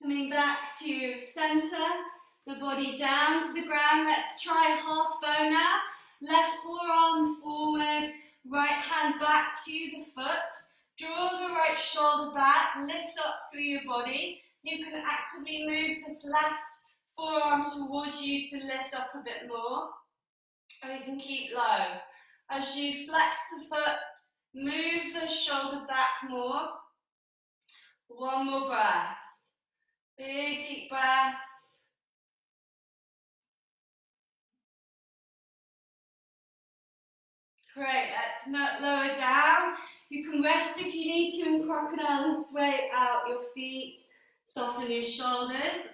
Coming back to center, the body down to the ground. Let's try half bow now. Left forearm forward, right hand back to the foot. Draw the right shoulder back, lift up through your body. You can actively move this left forearm towards you to lift up a bit more. Or you can keep low. As you flex the foot, move the shoulder back more. One more breath. Big deep breaths. Great, let's lower down. You can rest if you need to in crocodile and sway out your feet. Soften your shoulders.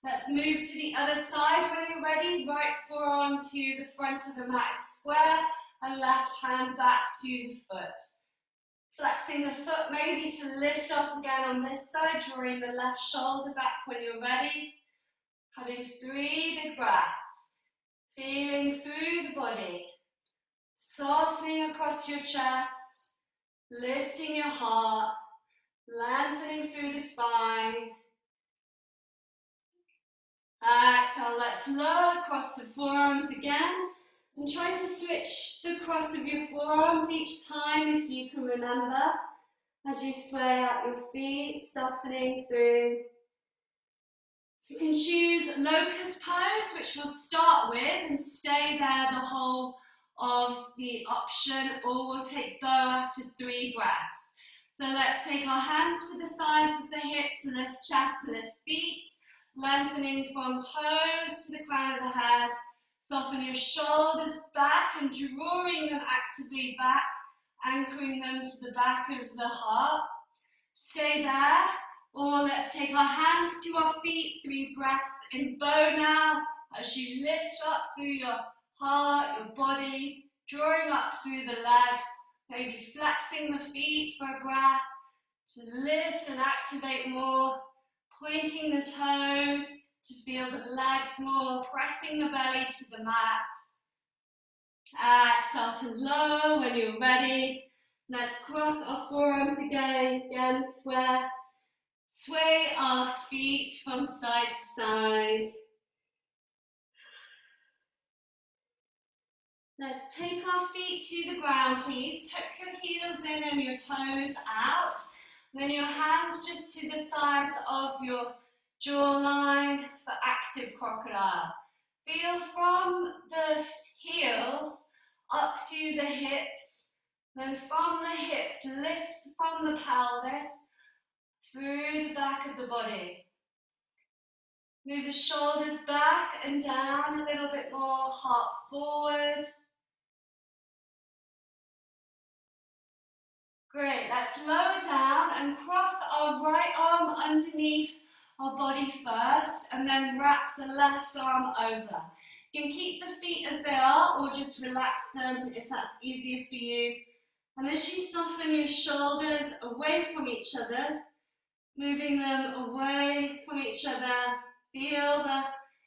Let's move to the other side when you're ready. Right forearm to the front of the mat square and left hand back to the foot. Flexing the foot maybe to lift up again on this side, drawing the left shoulder back when you're ready. Having 3 big breaths. Feeling through the body. Softening across your chest. Lifting your heart. Lengthening through the spine. Exhale, let's lower across the forearms again. And try to switch the cross of your forearms each time if you can remember. As you sway out your feet, softening through. You can choose locust pose, which we'll start with and stay there the whole of the option, or we'll take bow after 3 breaths. So let's take our hands to the sides of the hips, lift chest, lift feet, lengthening from toes to the crown of the head. Soften your shoulders back and drawing them actively back, anchoring them to the back of the heart. Stay there, or let's take our hands to our feet, 3 breaths in bow now, as you lift up through your heart, your body, drawing up through the legs, maybe flexing the feet for a breath, to lift and activate more, pointing the toes, to feel the legs more, pressing the belly to the mat. Exhale to low when you're ready. Let's cross our forearms again, sway our feet from side to side. Let's take our feet to the ground, please. Tuck your heels in and your toes out. Then your hands just to the sides of your jawline for active crocodile. Feel from the heels up to the hips, then from the hips, lift from the pelvis through the back of the body. Move the shoulders back and down a little bit more, heart forward. Great, let's lower down and cross our right arm underneath our body first and then wrap the left arm over. You can keep the feet as they are or just relax them if that's easier for you. And as you soften your shoulders away from each other, moving them away from each other, feel the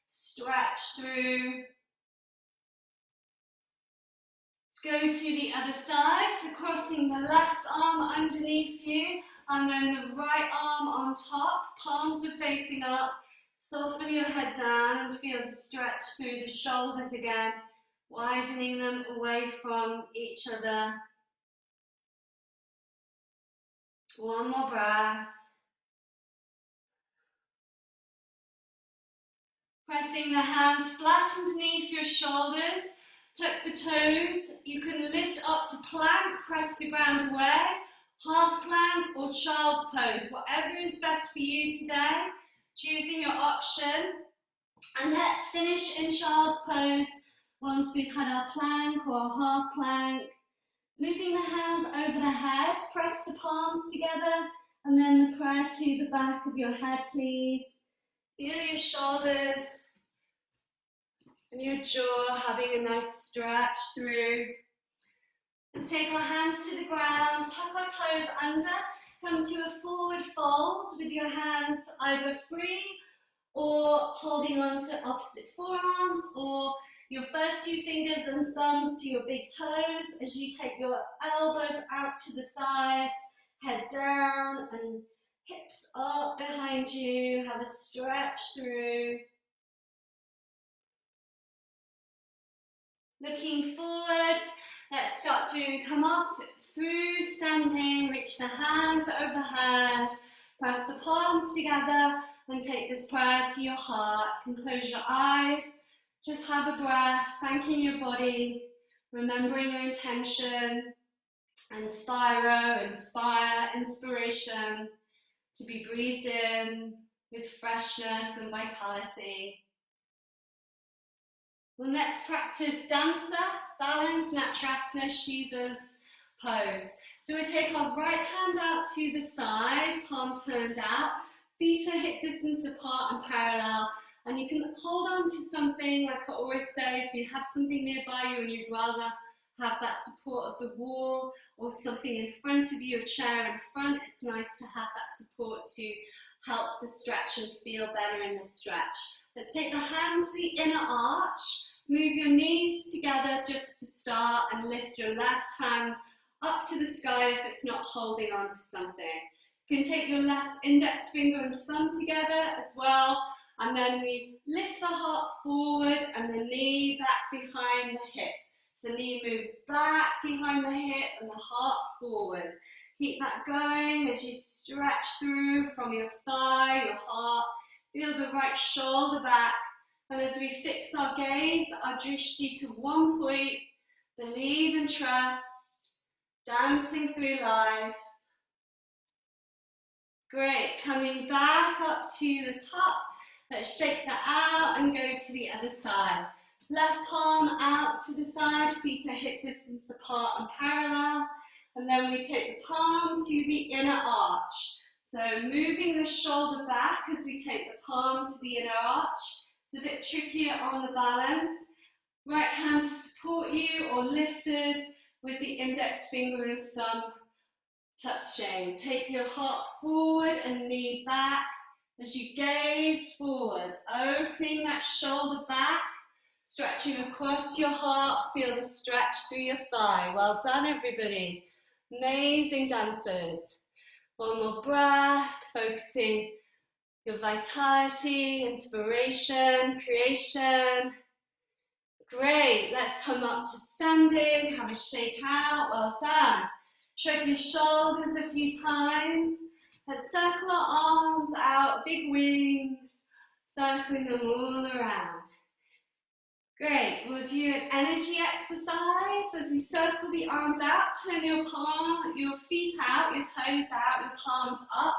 stretch through. Go to the other side, so crossing the left arm underneath you and then the right arm on top, palms are facing up, soften your head down and feel the stretch through the shoulders again, widening them away from each other. One more breath. Pressing the hands flat underneath your shoulders. Tuck the toes, you can lift up to plank, press the ground away, half plank or child's pose, whatever is best for you today, choosing your option. And let's finish in child's pose once we've had our plank or half plank. Moving the hands over the head, press the palms together and then the prayer to the back of your head, please. Feel your shoulders and your jaw having a nice stretch through. Let's take our hands to the ground, tuck our toes under, come to a forward fold with your hands either free or holding on to opposite forearms, or your first two fingers and thumbs to your big toes as you take your elbows out to the sides, head down and hips up behind you, have a stretch through. Looking forwards, let's start to come up through standing, reach the hands overhead, press the palms together and take this prayer to your heart. You can close your eyes, just have a breath, thanking your body, remembering your intention, inspiro, inspire, inspiration, to be breathed in with freshness and vitality. We'll next practice dancer, balance, natrasana, Shiva's pose. So we take our right hand out to the side, palm turned out, feet are hip distance apart and parallel, and you can hold on to something, like I always say, if you have something nearby you and you'd rather have that support of the wall or something in front of you, a chair in front, it's nice to have that support to help the stretch and feel better in the stretch. Let's take the hand to the inner arch, move your knees together just to start and lift your left hand up to the sky if it's not holding on to something. You can take your left index finger and thumb together as well, and then we lift the heart forward and the knee back behind the hip. So the knee moves back behind the hip and the heart forward. Keep that going as you stretch through from your thigh, your heart. Feel the right shoulder back. And as we fix our gaze, our drishti to one point, believe and trust, dancing through life. Great, coming back up to the top. Let's shake that out and go to the other side. Left palm out to the side, feet are hip distance apart and parallel. And then we take the palm to the inner arch. So moving the shoulder back as we take the palm to the inner arch. It's a bit trickier on the balance. Right hand to support you or lifted with the index finger and thumb touching. Take your heart forward and knee back as you gaze forward, opening that shoulder back, stretching across your heart, feel the stretch through your thigh. Well done, everybody. Amazing dancers. One more breath, focusing your vitality, inspiration, creation. Great, let's come up to standing, have a shake out, well done. Shrug your shoulders a few times, Let's circle our arms out, big wings, circling them all around. Great, we'll do an energy exercise as we circle the arms out, turn your feet out, your toes out, your palms up,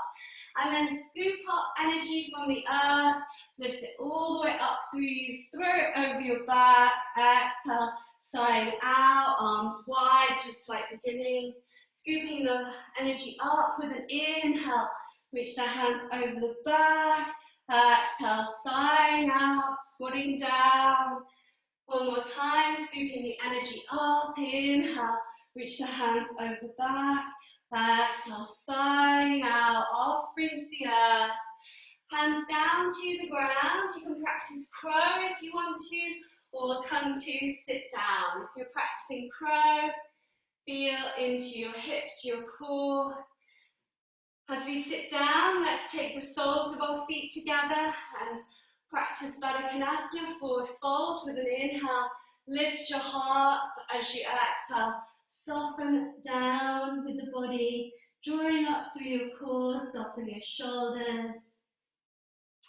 and then scoop up energy from the earth, lift it all the way up through you, throw it over your back, exhale, sighing out, arms wide, just like beginning, scooping the energy up with an inhale, reach the hands over the back, exhale, sighing out, squatting down. One more time, scooping the energy up, inhale, reach the hands over the back, exhale, sighing out, offering to the earth. Hands down to the ground, you can practice crow if you want to, or come to sit down. If you're practicing crow, feel into your hips, your core. As we sit down, let's take the soles of our feet together and practice Baddha Konasana, forward fold with an inhale. Lift your heart as you exhale. Soften down with the body, drawing up through your core, soften your shoulders.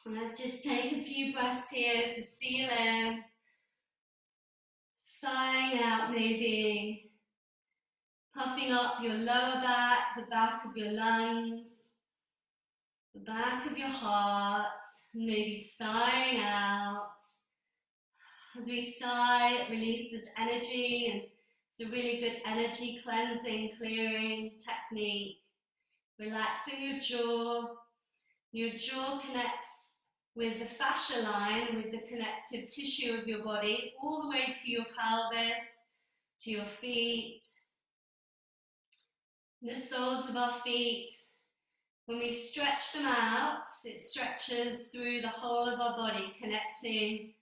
And let's just take a few breaths here to seal in. Sighing out maybe. Puffing up your lower back, the back of your lungs, the back of your heart, maybe sighing out. As we sigh, it releases energy, and it's a really good energy cleansing, clearing technique. Relaxing your jaw. Your jaw connects with the fascia line, with the connective tissue of your body, all the way to your pelvis, to your feet. The soles of our feet, when we stretch them out, it stretches through the whole of our body, connecting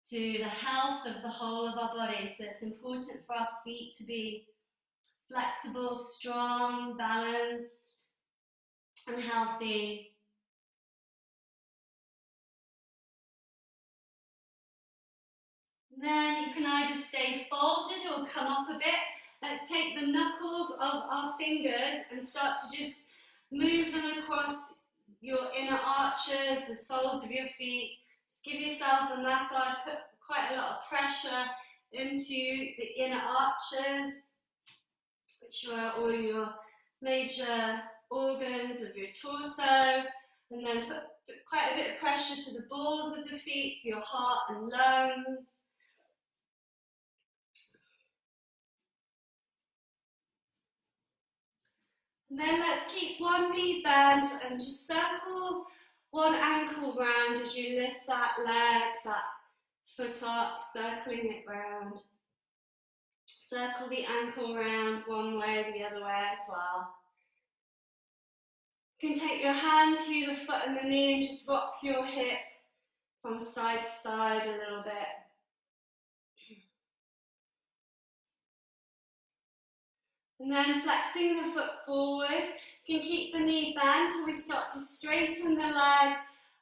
to the health of the whole of our body. So it's important for our feet to be flexible, strong, balanced, and healthy. And then you can either stay folded or come up a bit. Let's take the knuckles of our fingers and start to just move them across your inner arches, the soles of your feet. Just give yourself a massage, put quite a lot of pressure into the inner arches, which are all your major organs of your torso, and then put quite a bit of pressure to the balls of the feet for your heart and lungs. And then let's keep one knee bent and just circle one ankle round as you lift that leg, that foot up, circling it round. Circle the ankle round one way, the other way as well. You can take your hand to the foot and the knee and just rock your hip from side to side a little bit. And then flexing the foot forward, you can keep the knee bent till we start to straighten the leg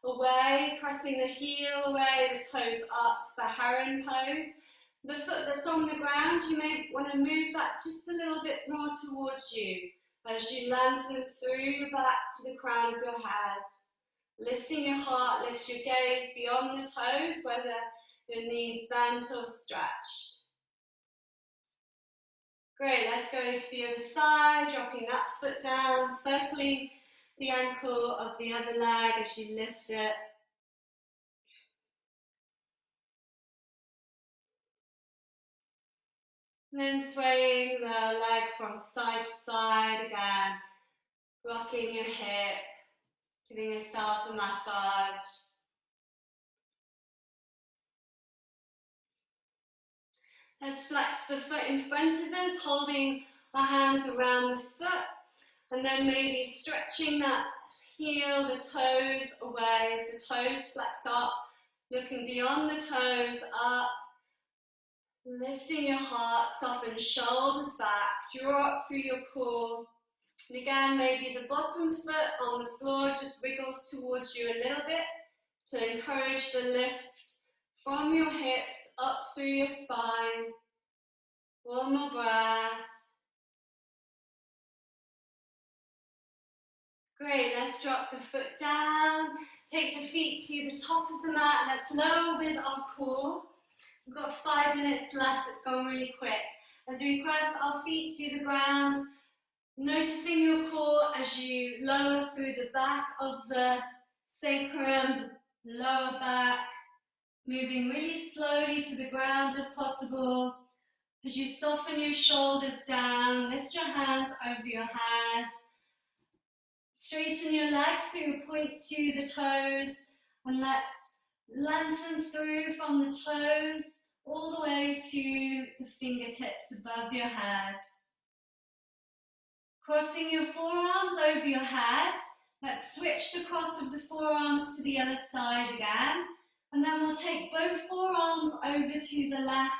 away, pressing the heel away, the toes up for heron pose. The foot that's on the ground, you may want to move that just a little bit more towards you as you lengthen through your back to the crown of your head. Lifting your heart, lift your gaze beyond the toes, whether your knees bent or stretched. Great, let's go to the other side, dropping that foot down, circling the ankle of the other leg as you lift it. And then swaying the leg from side to side again, rocking your hip, giving yourself a massage. Let's flex the foot in front of us, holding our hands around the foot, and then maybe stretching that heel, the toes away as the toes flex up, looking beyond the toes up, lifting your heart, soften shoulders back, draw up through your core. And again, maybe the bottom foot on the floor just wiggles towards you a little bit to encourage the lift from your hips up through your spine. One more breath. Great, let's drop the foot down. Take the feet to the top of the mat. Let's lower with our core. We've got 5 minutes left. It's going really quick. As we press our feet to the ground, noticing your core as you lower through the back of the sacrum, lower back, moving really slowly to the ground if possible. As you soften your shoulders down, lift your hands over your head. Straighten your legs so you point to the toes, and let's lengthen through from the toes all the way to the fingertips above your head. Crossing your forearms over your head. Let's switch the cross of the forearms to the other side again. And then we'll take both forearms over to the left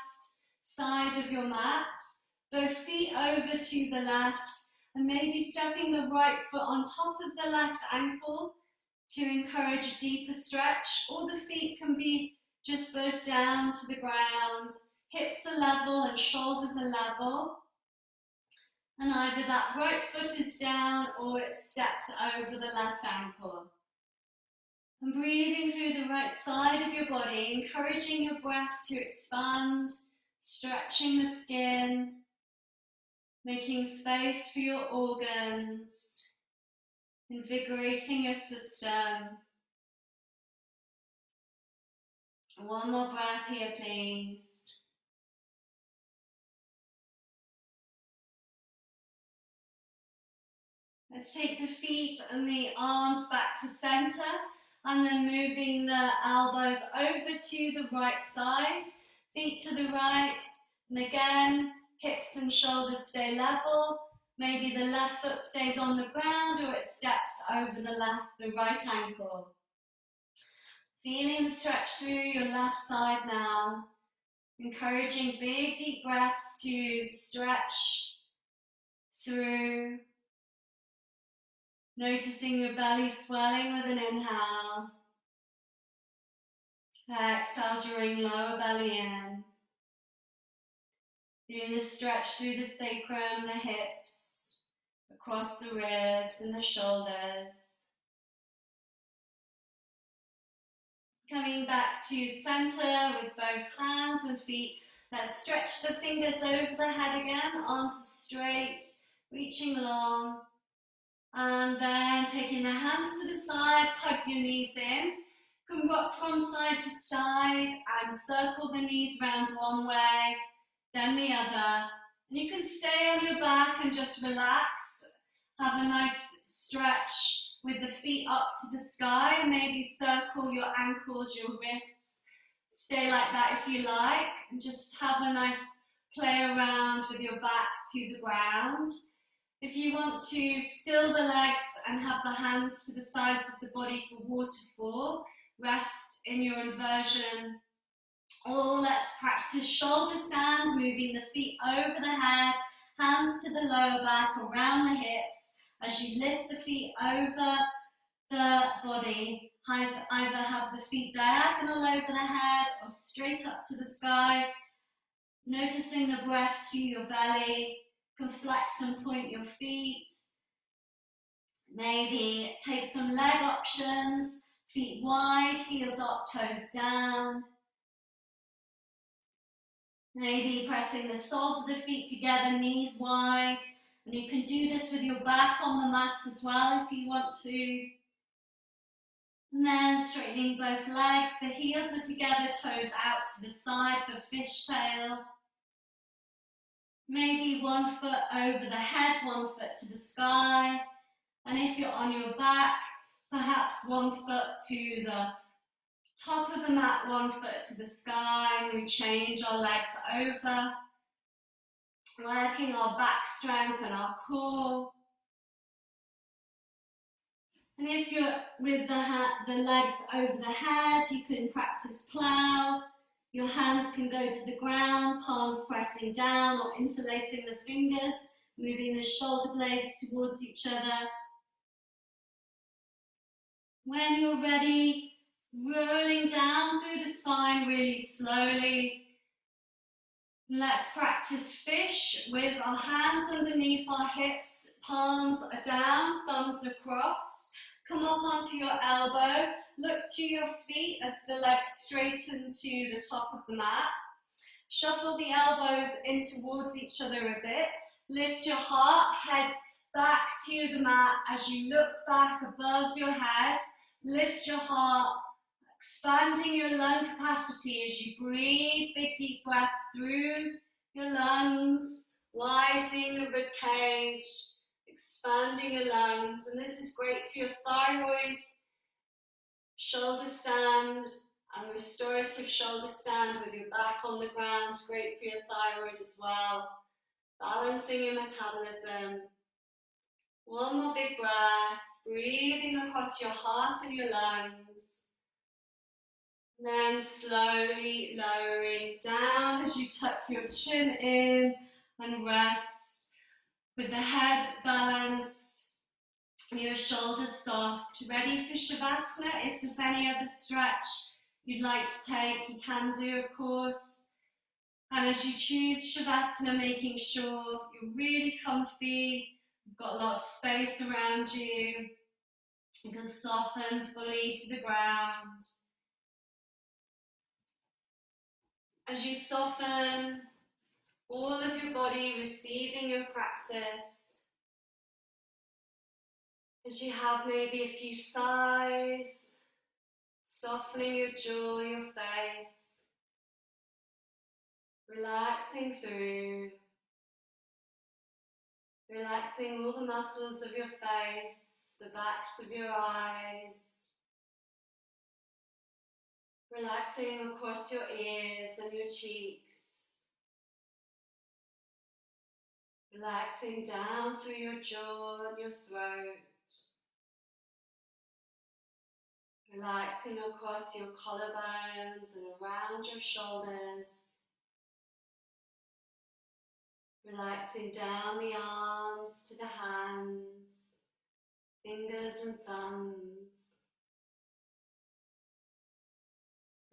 side of your mat. Both feet over to the left. And maybe stepping the right foot on top of the left ankle to encourage a deeper stretch. Or the feet can be just both down to the ground. Hips are level and shoulders are level. And either that right foot is down or it's stepped over the left ankle. And breathing through the right side of your body, encouraging your breath to expand, stretching the skin, making space for your organs, invigorating your system. One more breath here, please. Let's take the feet and the arms back to center, and then moving the elbows over to the right side, feet to the right, and again, hips and shoulders stay level. Maybe the left foot stays on the ground or it steps over the right ankle. Feeling the stretch through your left side now. Encouraging big deep breaths to stretch through. Noticing your belly swelling with an inhale. Exhale, drawing lower belly in. Feeling the stretch through the sacrum, the hips, across the ribs and the shoulders. Coming back to center with both hands and feet. Let's stretch the fingers over the head again, arms straight, reaching long. And then taking the hands to the sides, hug your knees in. You can rock from side to side and circle the knees round one way, then the other. And you can stay on your back and just relax. Have a nice stretch with the feet up to the sky, and maybe circle your ankles, your wrists. Stay like that if you like, and just have a nice play around with your back to the ground. If you want to still the legs and have the hands to the sides of the body for waterfall, rest in your inversion. Or let's practice shoulder stand, moving the feet over the head, hands to the lower back, around the hips. As you lift the feet over the body, either have the feet diagonal over the head or straight up to the sky. Noticing the breath to your belly. You can flex and point your feet. Maybe take some leg options. Feet wide, heels up, toes down. Maybe pressing the soles of the feet together, knees wide. And you can do this with your back on the mat as well if you want to. And then straightening both legs, the heels are together, toes out to the side for fishtail. Maybe one foot over the head, one foot to the sky. And if you're on your back, perhaps one foot to the top of the mat, one foot to the sky. And we change our legs over. Working our back strength and our core. And if you're with the legs over the head, you can practice plow. Your hands can go to the ground, palms pressing down or interlacing the fingers, moving the shoulder blades towards each other. When you're ready, rolling down through the spine really slowly. Let's practice fish with our hands underneath our hips, palms are down, thumbs across. Come up onto your elbow, look to your feet as the legs straighten to the top of the mat. Shuffle the elbows in towards each other a bit. Lift your heart, head back to the mat as you look back above your head. Lift your heart, expanding your lung capacity as you breathe big deep breaths through your lungs, widening the rib cage, expanding your lungs. And this is great for your thyroid, shoulder stand, and restorative shoulder stand with your back on the ground. It's great for your thyroid as well. Balancing your metabolism. One more big breath, breathing across your heart and your lungs. And then slowly lowering down as you tuck your chin in and rest with the head balanced and your shoulders soft. Ready for Shavasana. If there's any other stretch you'd like to take, you can do, of course. And as you choose Shavasana, making sure you're really comfy, you've got a lot of space around you, you can soften fully to the ground. As you soften all of your body, receiving your practice, as you have maybe a few sighs, softening your jaw, your face, relaxing through, relaxing all the muscles of your face, the backs of your eyes, relaxing across your ears and your cheeks, relaxing down through your jaw and your throat, relaxing across your collarbones and around your shoulders, relaxing down the arms to the hands, fingers and thumbs,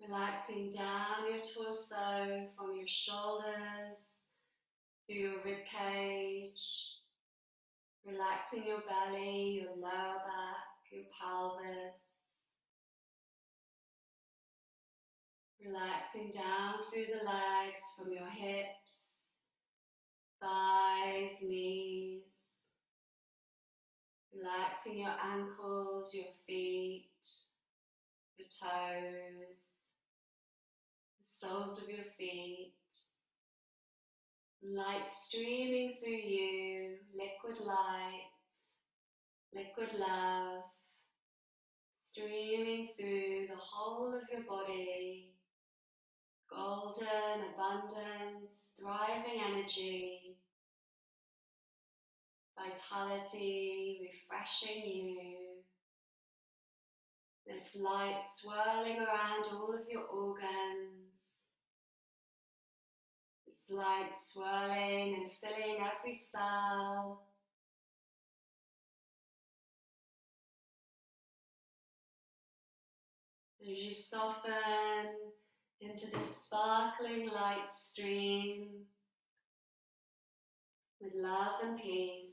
relaxing down your torso from your shoulders through your rib cage, relaxing your belly, your lower back, your pelvis, relaxing down through the legs from your hips, thighs, knees, relaxing your ankles, your feet, your toes, the soles of your feet, light streaming through you, liquid light, liquid love, streaming through the whole of your body, golden abundance, thriving energy, vitality, refreshing you. This light swirling around all of your organs. This light swirling and filling every cell. As you soften into this sparkling light stream with love and peace.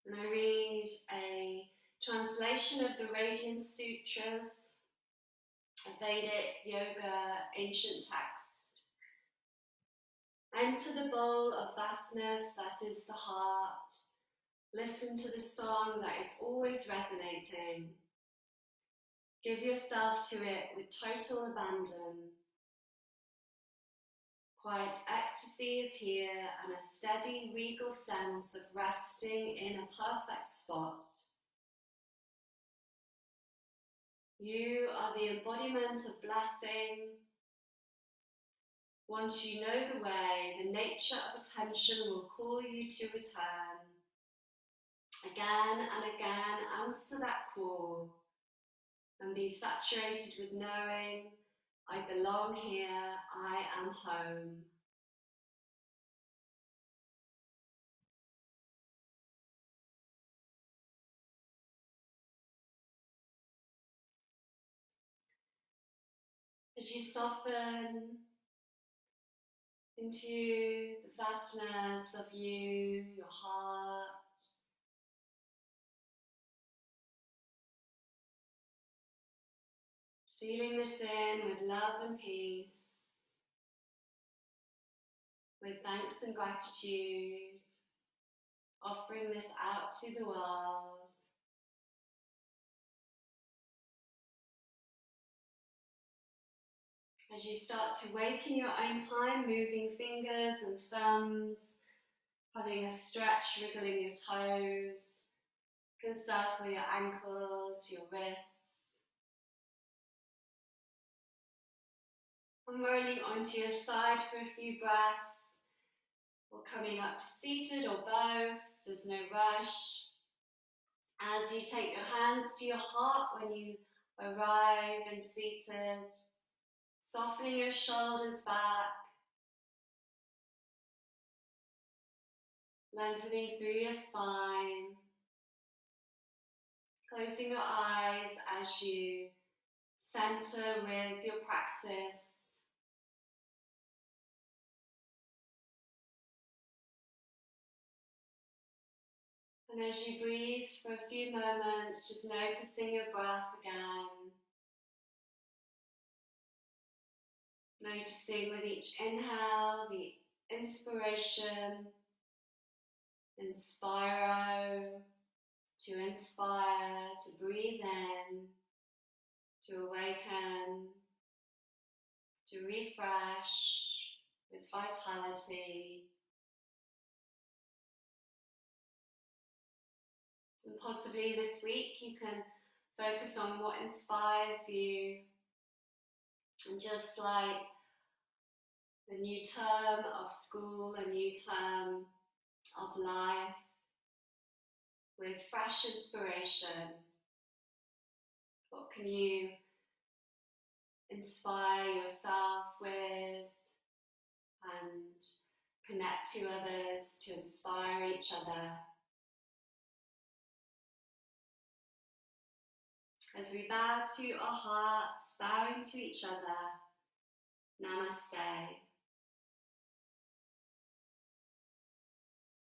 And I read a translation of the Radiant Sutras, a Vedic yoga ancient text. Enter the bowl of vastness that is the heart. Listen to the song that is always resonating. Give yourself to it with total abandon. Quiet ecstasy is here and a steady, regal sense of resting in a perfect spot. You are the embodiment of blessing. Once you know the way, the nature of attention will call you to return. Again and again, answer that call and be saturated with knowing, I belong here, I am home. As you soften into the vastness of you, your heart, sealing this in with love and peace, with thanks and gratitude, offering this out to the world. As you start to wake in your own time, moving fingers and thumbs, having a stretch, wriggling your toes, you can circle your ankles, your wrists, and rolling onto your side for a few breaths, or coming up to seated or both, there's no rush. As you take your hands to your heart when you arrive and seated, softening your shoulders back, lengthening through your spine, closing your eyes as you center with your practice. And as you breathe for a few moments, just noticing your breath again. Noticing with each inhale, the inspiration, inspiro, to inspire, to breathe in, to awaken, to refresh with vitality. And possibly this week you can focus on what inspires you, and just like the new term of school, a new term of life, with fresh inspiration, what can you inspire yourself with and connect to others to inspire each other? As we bow to our hearts, bowing to each other, Namaste.